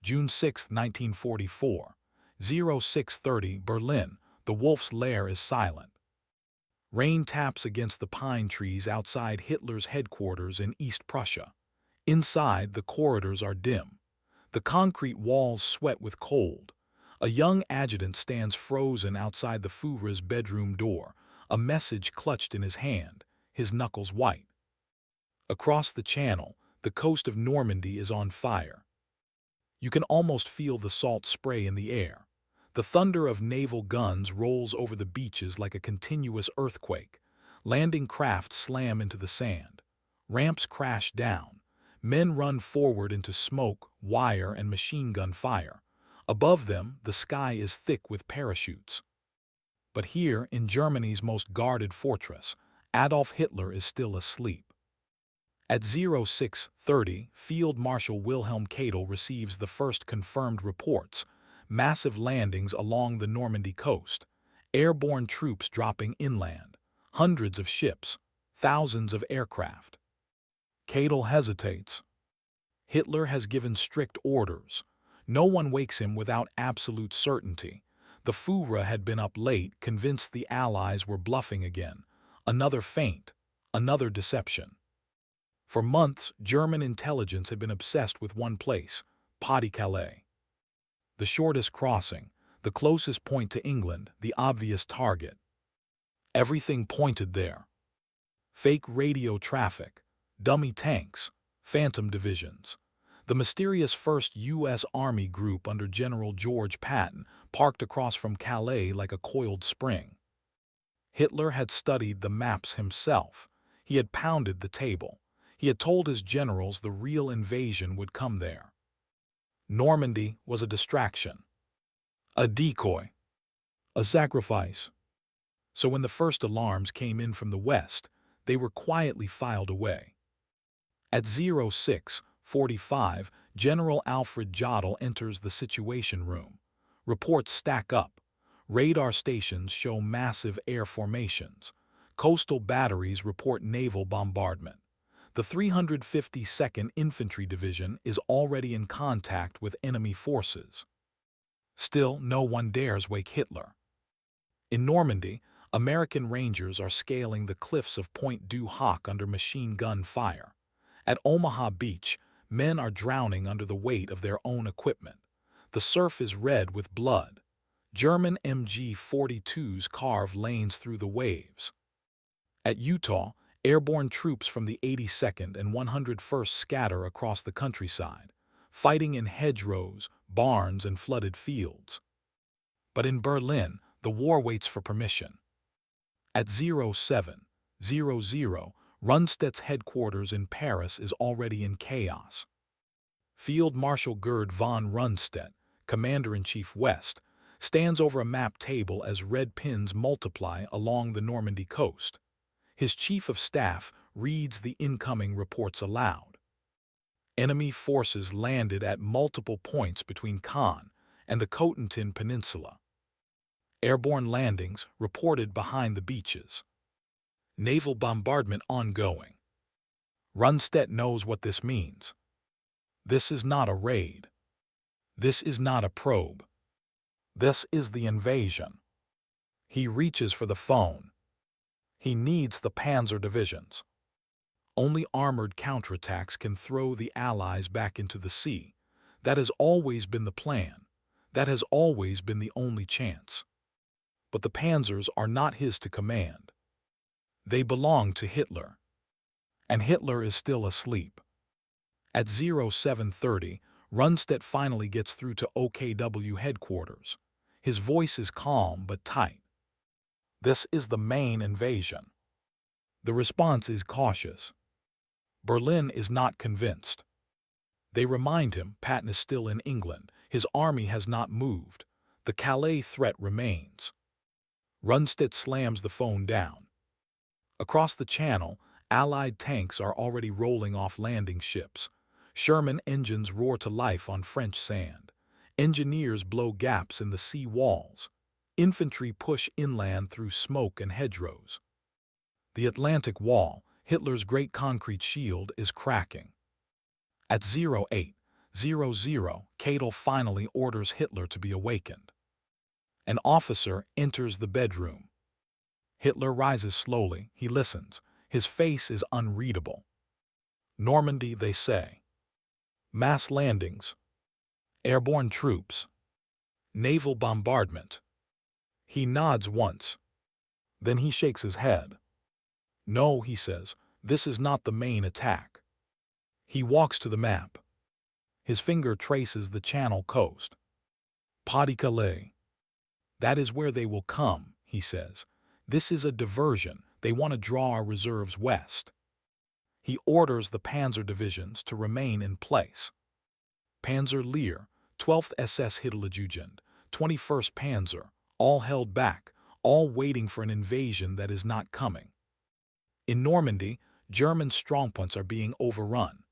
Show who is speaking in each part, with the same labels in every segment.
Speaker 1: June 6, 1944. 0630 Berlin. The wolf's lair is silent. Rain taps against the pine trees outside Hitler's headquarters in East Prussia. Inside, the corridors are dim. The concrete walls sweat with cold. A young adjutant stands frozen outside the Führer's bedroom door, a message clutched in his hand, his knuckles white. Across the channel, the coast of Normandy is on fire. You can almost feel the salt spray in the air. The thunder of naval guns rolls over the beaches like a continuous earthquake. Landing craft slam into the sand. Ramps crash down. Men run forward into smoke, wire, and machine gun fire. Above them, the sky is thick with parachutes. But here, in Germany's most guarded fortress, Adolf Hitler is still asleep. At 0630, Field Marshal Wilhelm Keitel receives the first confirmed reports: massive landings along the Normandy coast, airborne troops dropping inland, hundreds of ships, thousands of aircraft. Keitel hesitates. Hitler has given strict orders. No one wakes him without absolute certainty. The Führer had been up late, convinced the Allies were bluffing again. Another feint, another deception. For months, German intelligence had been obsessed with one place, Pas-de-Calais. The shortest crossing, the closest point to England, the obvious target. Everything pointed there. Fake radio traffic, dummy tanks, phantom divisions. The mysterious 1st U.S. Army Group under General George Patton parked across from Calais like a coiled spring. Hitler had studied the maps himself. He had pounded the table. He had told his generals the real invasion would come there. Normandy was a distraction, a decoy, a sacrifice. So when the first alarms came in from the west, they were quietly filed away. At 0645, General Alfred Jodl enters the Situation Room. Reports stack up. Radar stations show massive air formations. Coastal batteries report naval bombardment. The 352nd Infantry Division is already in contact with enemy forces. Still, no one dares wake Hitler. In Normandy, American Rangers are scaling the cliffs of Point du Hoc under machine gun fire. At Omaha Beach, men are drowning under the weight of their own equipment. The surf is red with blood. German MG-42s carve lanes through the waves. At Utah, airborne troops from the 82nd and 101st scatter across the countryside, fighting in hedgerows, barns, and flooded fields. But in Berlin, the war waits for permission. At 0700, Rundstedt's headquarters in Paris is already in chaos. Field Marshal Gerd von Rundstedt, Commander-in-Chief West, stands over a map table as red pins multiply along the Normandy coast. His chief of staff reads the incoming reports aloud. Enemy forces landed at multiple points between Caen and the Cotentin Peninsula. Airborne landings reported behind the beaches. Naval bombardment ongoing. Rundstedt knows what this means. This is not a raid. This is not a probe. This is the invasion. He reaches for the phone. He needs the panzer divisions. Only armored counterattacks can throw the Allies back into the sea. That has always been the plan. That has always been the only chance. But the panzers are not his to command. They belong to Hitler. And Hitler is still asleep. At 0730, Rundstedt finally gets through to OKW headquarters. His voice is calm but tight. This is the main invasion. The response is cautious. Berlin is not convinced. They remind him Patton is still in England. His army has not moved. The Calais threat remains. Rundstedt slams the phone down. Across the channel, Allied tanks are already rolling off landing ships. Sherman engines roar to life on French sand. Engineers blow gaps in the sea walls. Infantry push inland through smoke and hedgerows. The Atlantic Wall, Hitler's great concrete shield, is cracking. At 08, 3:00, Cadel finally orders Hitler to be awakened. An officer enters the bedroom. Hitler rises slowly. He listens. His face is unreadable. Normandy, they say. Mass landings. Airborne troops. Naval bombardment. He nods once. Then he shakes his head. No, he says, this is not the main attack. He walks to the map. His finger traces the Channel coast. Pas-de-Calais. That is where they will come, he says. This is a diversion. They want to draw our reserves west. He orders the panzer divisions to remain in place. Panzer Lehr, 12th SS Hitlerjugend, 21st Panzer, all held back, all waiting for an invasion that is not coming. In Normandy, German strongpoints are being overrun.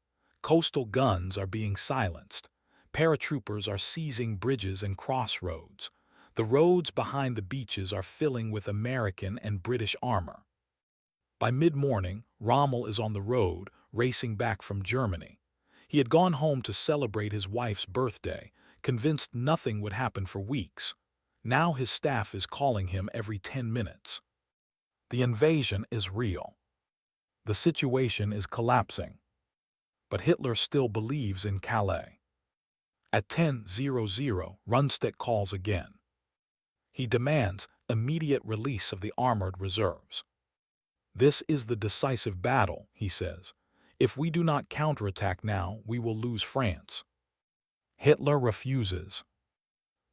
Speaker 1: Coastal guns are being silenced. Paratroopers are seizing bridges and crossroads. The roads behind the beaches are filling with American and British armor. By mid-morning, Rommel is on the road, racing back from Germany. He had gone home to celebrate his wife's birthday, convinced nothing would happen for weeks. Now his staff is calling him every 10 minutes. The invasion is real. The situation is collapsing. But Hitler still believes in Calais. At 10:00, Rundstedt calls again. He demands immediate release of the armored reserves. This is the decisive battle, he says. If we do not counterattack now, we will lose France. Hitler refuses.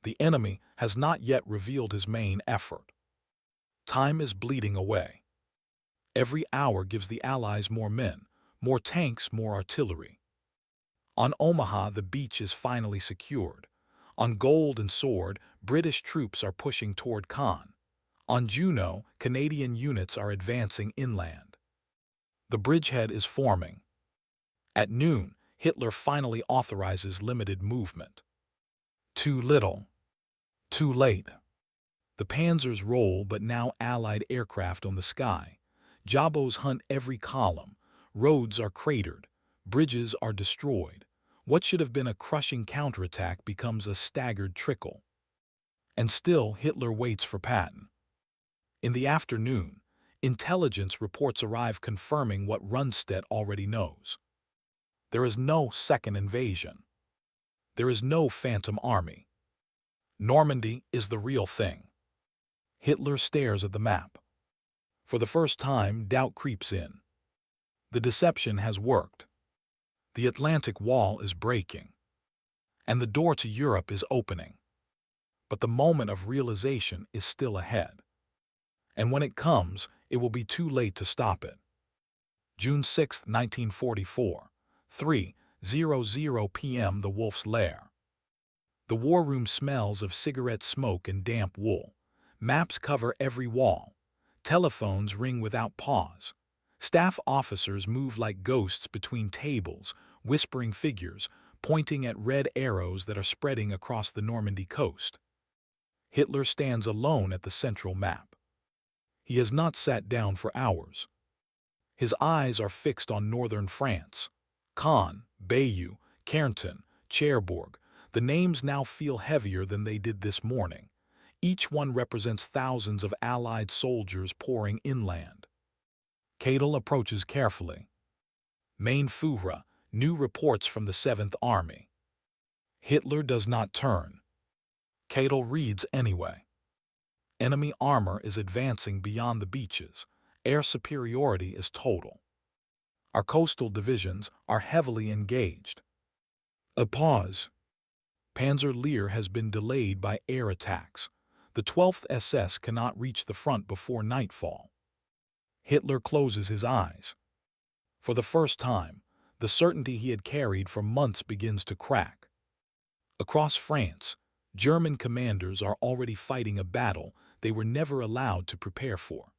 Speaker 1: The enemy has not yet revealed his main effort. Time is bleeding away. Every hour gives the Allies more men, more tanks, more artillery. On Omaha, the beach is finally secured. On Gold and Sword, British troops are pushing toward Caen. On Juno, Canadian units are advancing inland. The bridgehead is forming. At noon, Hitler finally authorizes limited movement. Too little. Too late. The panzers roll, but now Allied aircraft on the sky. Jabos hunt every column. Roads are cratered. Bridges are destroyed. What should have been a crushing counterattack becomes a staggered trickle. And still Hitler waits for Patton. In the afternoon, intelligence reports arrive confirming what Rundstedt already knows. There is no second invasion. There is no phantom army. Normandy is the real thing. Hitler stares at the map. For the first time, doubt creeps in. The deception has worked. The Atlantic wall is breaking. And the door to Europe is opening. But the moment of realization is still ahead. And when it comes, it will be too late to stop it. June 6, 1944, 3:00 p.m. The Wolf's Lair. The war room smells of cigarette smoke and damp wool. Maps cover every wall. Telephones ring without pause. Staff officers move like ghosts between tables, whispering figures, pointing at red arrows that are spreading across the Normandy coast. Hitler stands alone at the central map. He has not sat down for hours. His eyes are fixed on northern France. Caen, Bayeux, Carentan, Cherbourg. The names now feel heavier than they did this morning. Each one represents thousands of Allied soldiers pouring inland. Cadel approaches carefully. Main Fouhra, new reports from the 7th Army. Hitler does not turn. Cadel reads anyway. Enemy armor is advancing beyond the beaches. Air superiority is total. Our coastal divisions are heavily engaged. A pause. Panzer Lehr has been delayed by air attacks. The 12th SS cannot reach the front before nightfall. Hitler closes his eyes. For the first time, the certainty he had carried for months begins to crack. Across France, German commanders are already fighting a battle they were never allowed to prepare for.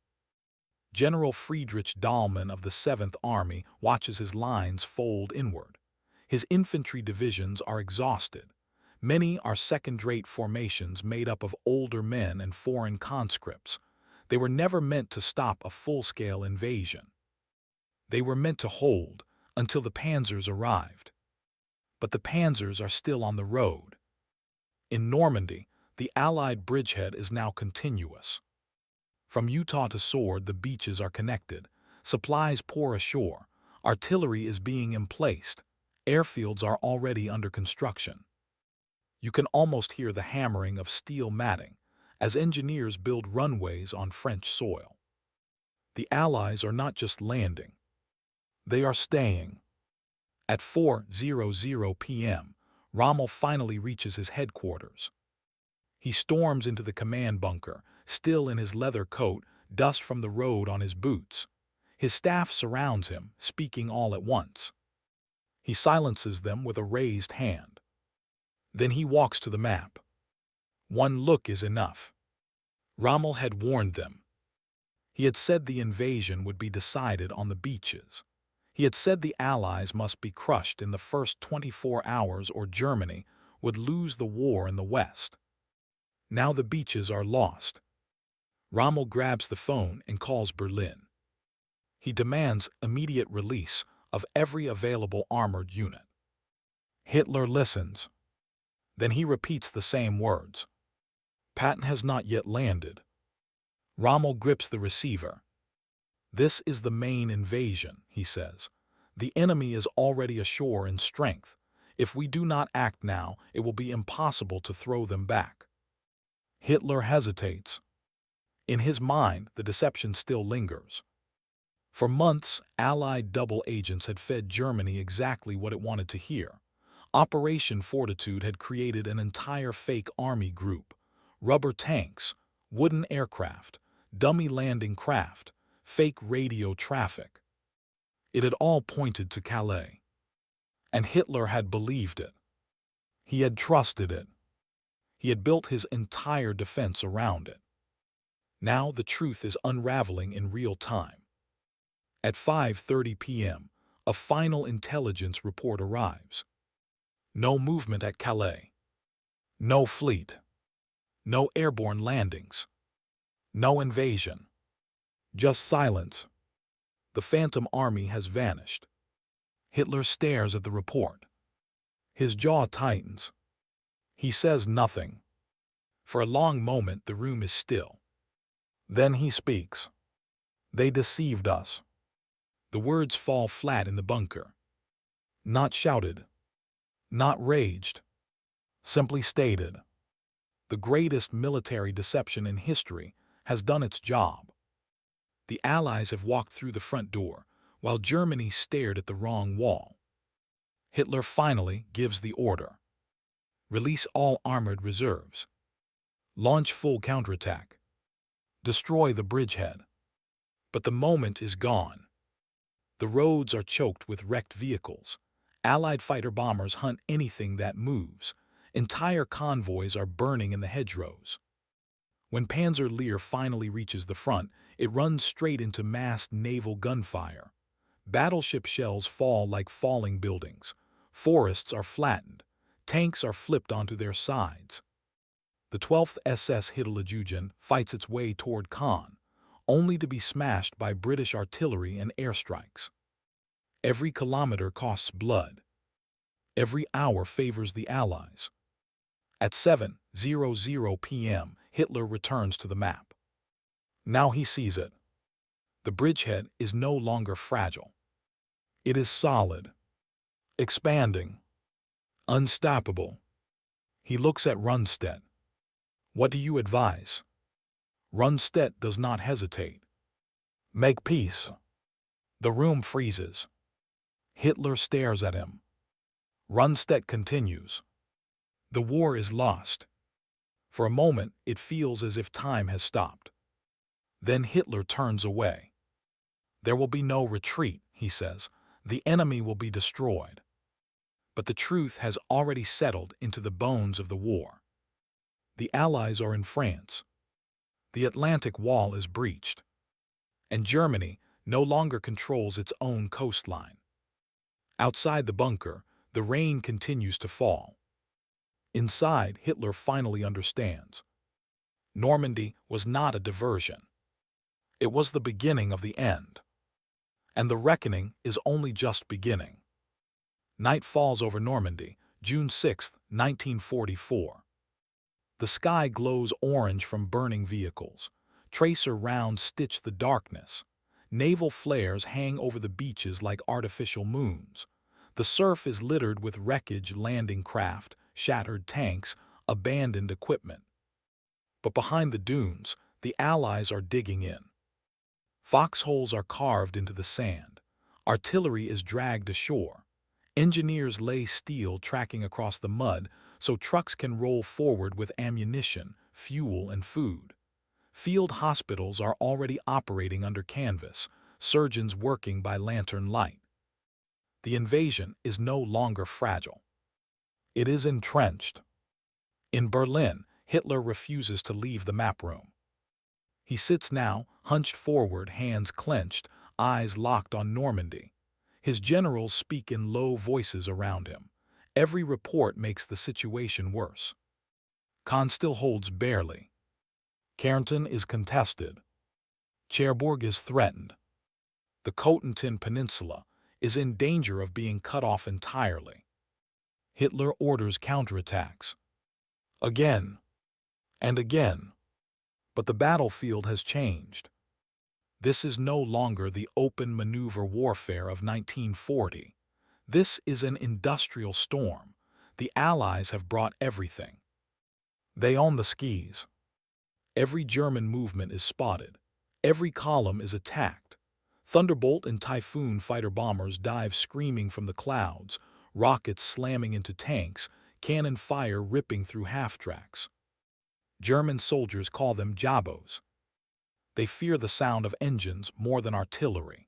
Speaker 1: General Friedrich Dahlmann of the 7th Army watches his lines fold inward. His infantry divisions are exhausted. Many are second-rate formations made up of older men and foreign conscripts. They were never meant to stop a full-scale invasion. They were meant to hold until the panzers arrived. but the panzers are still on the road. In Normandy, the Allied bridgehead is now continuous. From Utah to Sword, the beaches are connected. Supplies pour ashore. Artillery is being emplaced. Airfields are already under construction. You can almost hear the hammering of steel matting as engineers build runways on French soil. The Allies are not just landing. They are staying. At 4:00 p.m., Rommel finally reaches his headquarters. He storms into the command bunker, still in his leather coat, dust from the road on his boots. His staff surrounds him, speaking all at once. He silences them with a raised hand. Then he walks to the map. One look is enough. Rommel had warned them. He had said the invasion would be decided on the beaches. He had said the Allies must be crushed in the first 24 hours or Germany would lose the war in the West. Now the beaches are lost. Rommel grabs the phone and calls Berlin. He demands immediate release of every available armored unit. Hitler listens. Then he repeats the same words. Patton has not yet landed. Rommel grips the receiver. This is the main invasion, he says. The enemy is already ashore in strength. If we do not act now, it will be impossible to throw them back. Hitler hesitates. In his mind, the deception still lingers. For months, Allied double agents had fed Germany exactly what it wanted to hear. Operation Fortitude had created an entire fake army group. Rubber tanks, wooden aircraft, dummy landing craft, fake radio traffic. It had all pointed to Calais. And Hitler had believed it. He had trusted it. He had built his entire defense around it. Now the truth is unraveling in real time. At 5:30 p.m., a final intelligence report arrives. No movement at Calais. No fleet. No airborne landings. No invasion. Just silence. The Phantom Army has vanished. Hitler stares at the report. His jaw tightens. He says nothing. For a long moment, the room is still. Then he speaks. They deceived us. The words fall flat in the bunker. Not shouted. Not raged. Simply stated. The greatest military deception in history has done its job. The Allies have walked through the front door, while Germany stared at the wrong wall. Hitler finally gives the order. Release all armored reserves. Launch full counterattack. Destroy the bridgehead. But the moment is gone. The roads are choked with wrecked vehicles. Allied fighter bombers hunt anything that moves. Entire convoys are burning in the hedgerows. When Panzer Lehr finally reaches the front, it runs straight into massed naval gunfire. Battleship shells fall like falling buildings. Forests are flattened. Tanks are flipped onto their sides. The 12th SS Hitlerjugend fights its way toward Caen, only to be smashed by British artillery and airstrikes. Every kilometer costs blood. Every hour favors the Allies. At 7:00 p.m., Hitler returns to the map. Now he sees it. The bridgehead is no longer fragile. It is solid, expanding, unstoppable. He looks at Rundstedt. What do you advise? Rundstedt does not hesitate. Make peace. The room freezes. Hitler stares at him. Rundstedt continues. The war is lost. For a moment, it feels as if time has stopped. Then Hitler turns away. There will be no retreat, he says. The enemy will be destroyed. But the truth has already settled into the bones of the war. The Allies are in France. The Atlantic Wall is breached. And Germany no longer controls its own coastline. Outside the bunker, the rain continues to fall. Inside, Hitler finally understands. Normandy was not a diversion. It was the beginning of the end. And the reckoning is only just beginning. Night falls over Normandy, June 6, 1944. The sky glows orange from burning vehicles. Tracer rounds stitch the darkness. Naval flares hang over the beaches like artificial moons. The surf is littered with wreckage, landing craft, shattered tanks, abandoned equipment. But behind the dunes, the Allies are digging in. Foxholes are carved into the sand. Artillery is dragged ashore. Engineers lay steel tracking across the mud so trucks can roll forward with ammunition, fuel, and food. Field hospitals are already operating under canvas, surgeons working by lantern light. The invasion is no longer fragile. It is entrenched. In Berlin, Hitler refuses to leave the map room. He sits now, hunched forward, hands clenched, eyes locked on Normandy. His generals speak in low voices around him. Every report makes the situation worse. Caen still holds barely. Kärnten is contested. Cherbourg is threatened. The Cotentin Peninsula is in danger of being cut off entirely. Hitler orders counterattacks. Again and again. But the battlefield has changed. This is no longer the open maneuver warfare of 1940. This is an industrial storm. The Allies have brought everything. They own the skis. Every German movement is spotted. Every column is attacked. Thunderbolt and Typhoon fighter bombers dive screaming from the clouds, rockets slamming into tanks, cannon fire ripping through half-tracks. German soldiers call them Jabos. They fear the sound of engines more than artillery.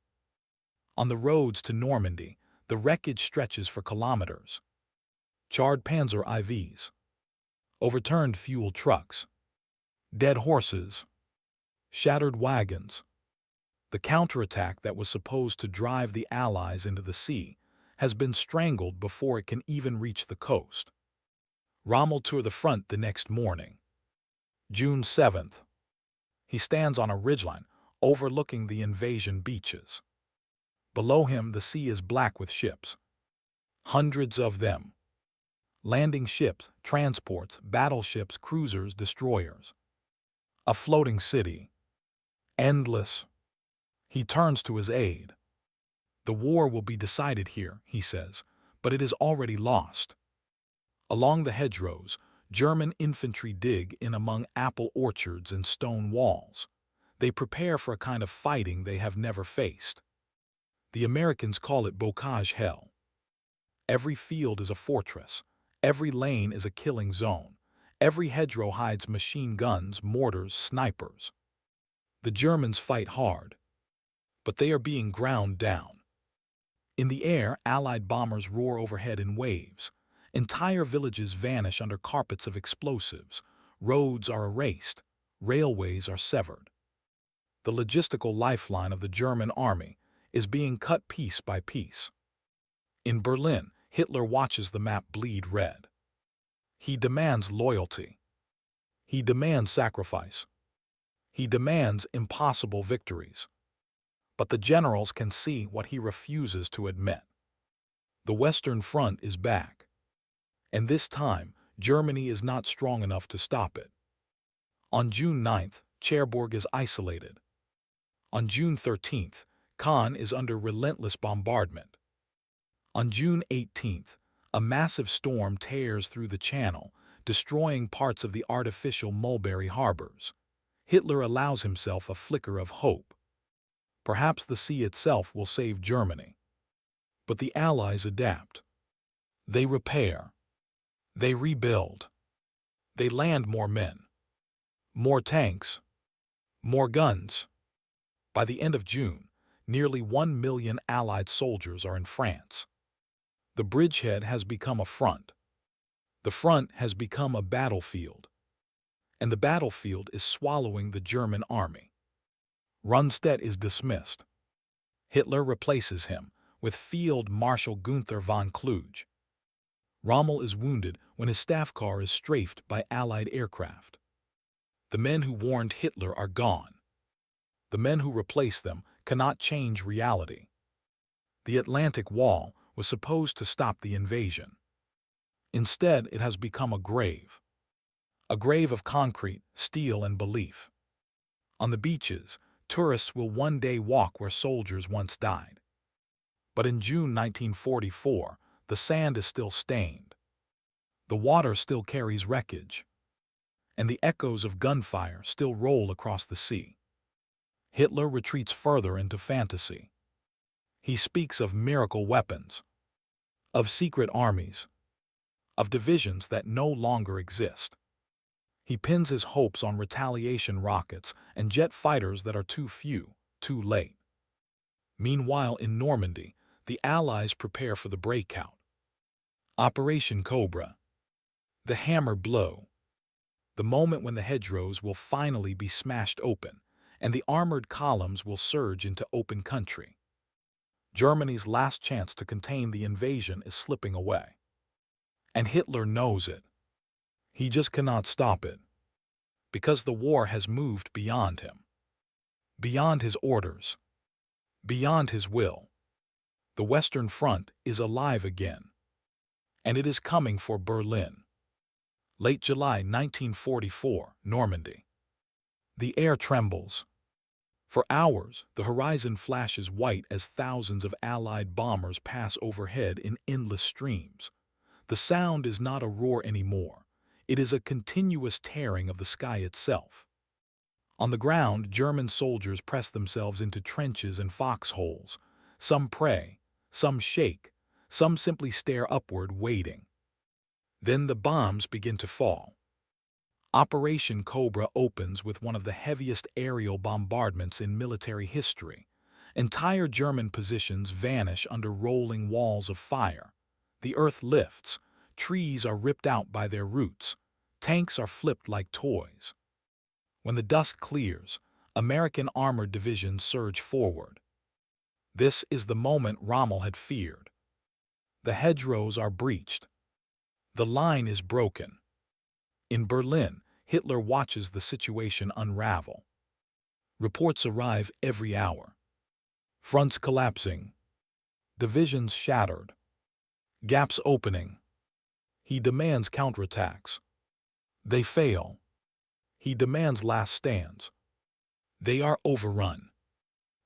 Speaker 1: On the roads to Normandy, the wreckage stretches for kilometers. Charred Panzer IVs. Overturned fuel trucks. Dead horses. Shattered wagons. The counterattack that was supposed to drive the Allies into the sea has been strangled before it can even reach the coast. Rommel to the front the next morning. June 7th. He stands on a ridgeline overlooking the invasion beaches. Below him, the sea is black with ships. Hundreds of them. Landing ships, transports, battleships, cruisers, destroyers. A floating city. Endless. He turns to his aide. The war will be decided here, he says, but it is already lost. Along the hedgerows, German infantry dig in among apple orchards and stone walls. They prepare for a kind of fighting they have never faced. The Americans call it bocage hell. Every field is a fortress. Every lane is a killing zone. Every hedgerow hides machine guns, mortars, snipers. The Germans fight hard, but they are being ground down. In the air, Allied bombers roar overhead in waves. Entire villages vanish under carpets of explosives. Roads are erased. Railways are severed. The logistical lifeline of the German army is being cut piece by piece. In Berlin, Hitler watches the map bleed red. He demands loyalty. He demands sacrifice. He demands impossible victories. But the generals can see what he refuses to admit. The Western Front is back. And this time, Germany is not strong enough to stop it. On June 9th, Cherbourg is isolated. On June 13th, Caen is under relentless bombardment. On June 18th, a massive storm tears through the channel, destroying parts of the artificial Mulberry harbors. Hitler allows himself a flicker of hope. Perhaps the sea itself will save Germany. But the Allies adapt. They repair. They rebuild. They land more men. More tanks. More guns. By the end of June, nearly 1 million Allied soldiers are in France. The bridgehead has become a front. The front has become a battlefield. And the battlefield is swallowing the German army. Rundstedt is dismissed. Hitler replaces him with Field Marshal Günther von Kluge. Rommel is wounded when his staff car is strafed by Allied aircraft. The men who warned Hitler are gone. The men who replace them cannot change reality. The Atlantic Wall was supposed to stop the invasion. Instead, it has become a grave of concrete, steel, and belief. On the beaches, tourists will one day walk where soldiers once died. But in June 1944, the sand is still stained. The water still carries wreckage, and the echoes of gunfire still roll across the sea. Hitler retreats further into fantasy. He speaks of miracle weapons, of secret armies, of divisions that no longer exist. He pins his hopes on retaliation rockets and jet fighters that are too few, too late. Meanwhile, in Normandy, the Allies prepare for the breakout. Operation Cobra. The hammer blow. The moment when the hedgerows will finally be smashed open, and the armored columns will surge into open country. Germany's last chance to contain the invasion is slipping away. And Hitler knows it. He just cannot stop it. Because the war has moved beyond him. Beyond his orders. Beyond his will. The Western Front is alive again. And it is coming for Berlin. Late July 1944, Normandy. The air trembles. For hours, the horizon flashes white as thousands of Allied bombers pass overhead in endless streams. The sound is not a roar anymore. It is a continuous tearing of the sky itself. On the ground, German soldiers press themselves into trenches and foxholes. Some pray, some shake, some simply stare upward, waiting. Then the bombs begin to fall. Operation Cobra opens with one of the heaviest aerial bombardments in military history. Entire German positions vanish under rolling walls of fire. The earth lifts, trees are ripped out by their roots, tanks are flipped like toys. When the dust clears, American armored divisions surge forward. This is the moment Rommel had feared. The hedgerows are breached. The line is broken. In Berlin, Hitler watches the situation unravel. Reports arrive every hour. Fronts collapsing. Divisions shattered. Gaps opening. He demands counterattacks. They fail. He demands last stands. They are overrun.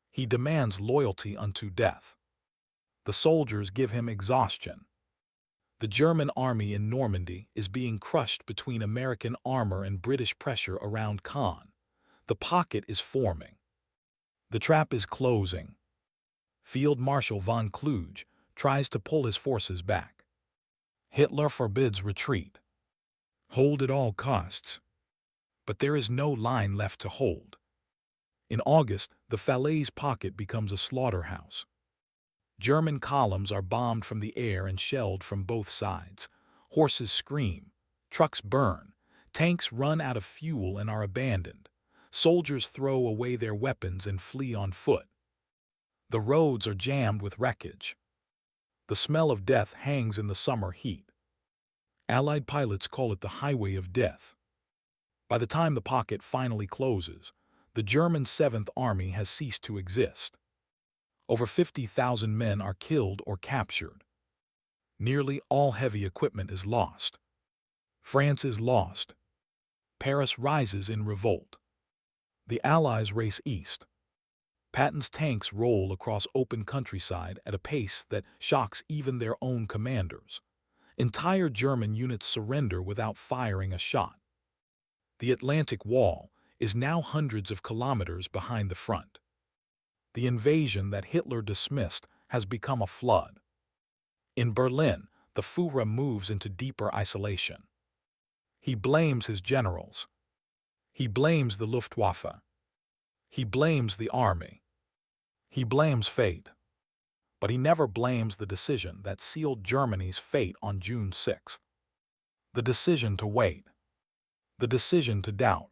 Speaker 1: He demands loyalty unto death. The soldiers give him exhaustion. The German army in Normandy is being crushed between American armor and British pressure around Caen. The pocket is forming. The trap is closing. Field Marshal von Kluge tries to pull his forces back. Hitler forbids retreat. Hold at all costs. But there is no line left to hold. In August, the Falaise pocket becomes a slaughterhouse. German columns are bombed from the air and shelled from both sides. Horses scream, trucks burn, tanks run out of fuel and are abandoned. Soldiers throw away their weapons and flee on foot. The roads are jammed with wreckage. The smell of death hangs in the summer heat. Allied pilots call it the highway of death. By the time the pocket finally closes, the German 7th Army has ceased to exist. Over 50,000 men are killed or captured. Nearly all heavy equipment is lost. France is lost. Paris rises in revolt. The Allies race east. Patton's tanks roll across open countryside at a pace that shocks even their own commanders. Entire German units surrender without firing a shot. The Atlantic Wall is now hundreds of kilometers behind the front. The invasion that Hitler dismissed has become a flood. In Berlin, the Führer moves into deeper isolation. He blames his generals. He blames the Luftwaffe. He blames the army. He blames fate. But he never blames the decision that sealed Germany's fate on June 6th. The decision to wait. The decision to doubt.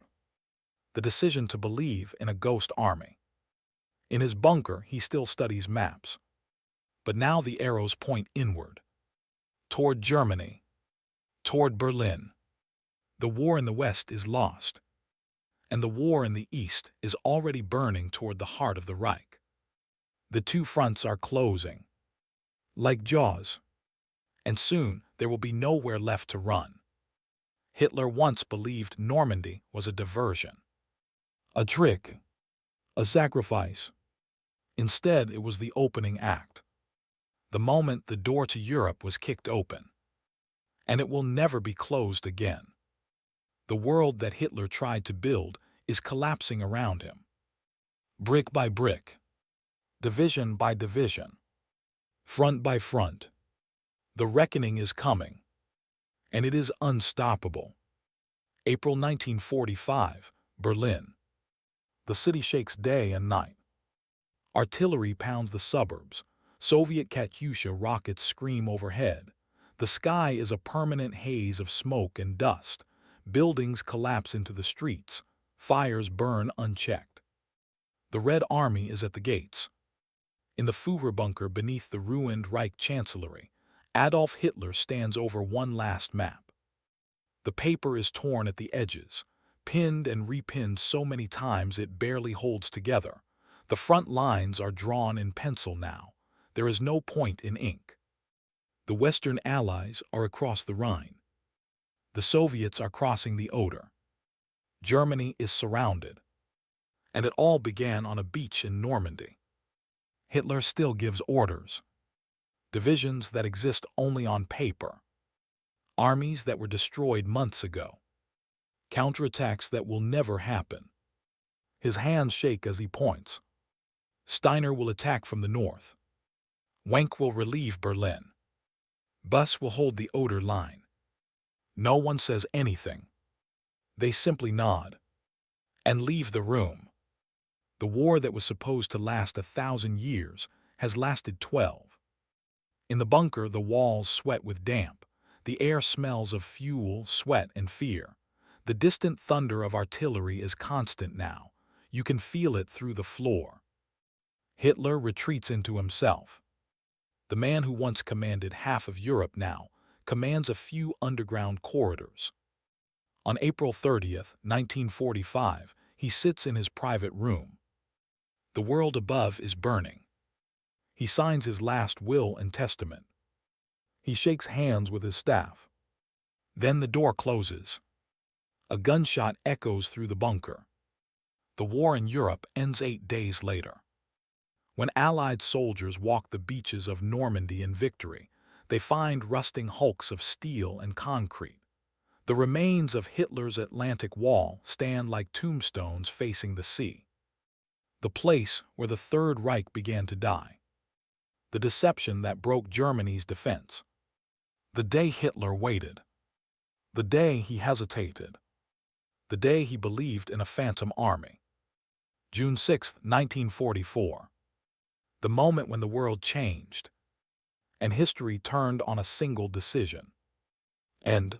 Speaker 1: The decision to believe in a ghost army. In his bunker, he still studies maps. But now the arrows point inward. Toward Germany. Toward Berlin. The war in the West is lost. And the war in the East is already burning toward the heart of the Reich. The two fronts are closing. like Jaws. And soon there will be nowhere left to run. Hitler once believed Normandy was a diversion, a trick, a sacrifice. Instead, it was the opening act, the moment the door to Europe was kicked open. And it will never be closed again. The world that Hitler tried to build is collapsing around him. Brick by brick, division by division, front by front. The reckoning is coming, and it is unstoppable. April 1945, Berlin. The city shakes day and night. Artillery pounds the suburbs. Soviet Katyusha rockets scream overhead. The sky is a permanent haze of smoke and dust. Buildings collapse into the streets. Fires burn unchecked. The Red Army is at the gates. In the Führer bunker beneath the ruined Reich Chancellery, Adolf Hitler stands over one last map. The paper is torn at the edges, pinned and repinned so many times it barely holds together. The front lines are drawn in pencil now. There is no point in ink. The Western Allies are across the Rhine. The Soviets are crossing the Oder. Germany is surrounded. And it all began on a beach in Normandy. Hitler still gives orders. Divisions that exist only on paper. Armies that were destroyed months ago. Counterattacks that will never happen. His hands shake as he points. Steiner will attack from the north. Wenck will relieve Berlin. Buss will hold the Oder line. No one says anything. They simply nod and leave the room. The war that was supposed to last 1,000 years has lasted 12. In the bunker, the walls sweat with damp. The air smells of fuel, sweat, and fear. The distant thunder of artillery is constant now. You can feel it through the floor. Hitler retreats into himself. The man who once commanded half of Europe now commands a few underground corridors. On April 30th, 1945, he sits in his private room. The world above is burning. He signs his last will and testament. He shakes hands with his staff. Then the door closes. A gunshot echoes through the bunker. The war in Europe ends 8 days later. When Allied soldiers walk the beaches of Normandy in victory, they find rusting hulks of steel and concrete. The remains of Hitler's Atlantic Wall stand like tombstones facing the sea. The place where the Third Reich began to die. The deception that broke Germany's defense. The day Hitler waited. The day he hesitated. The day he believed in a phantom army. June 6, 1944. The moment when the world changed, and history turned on a single decision. End.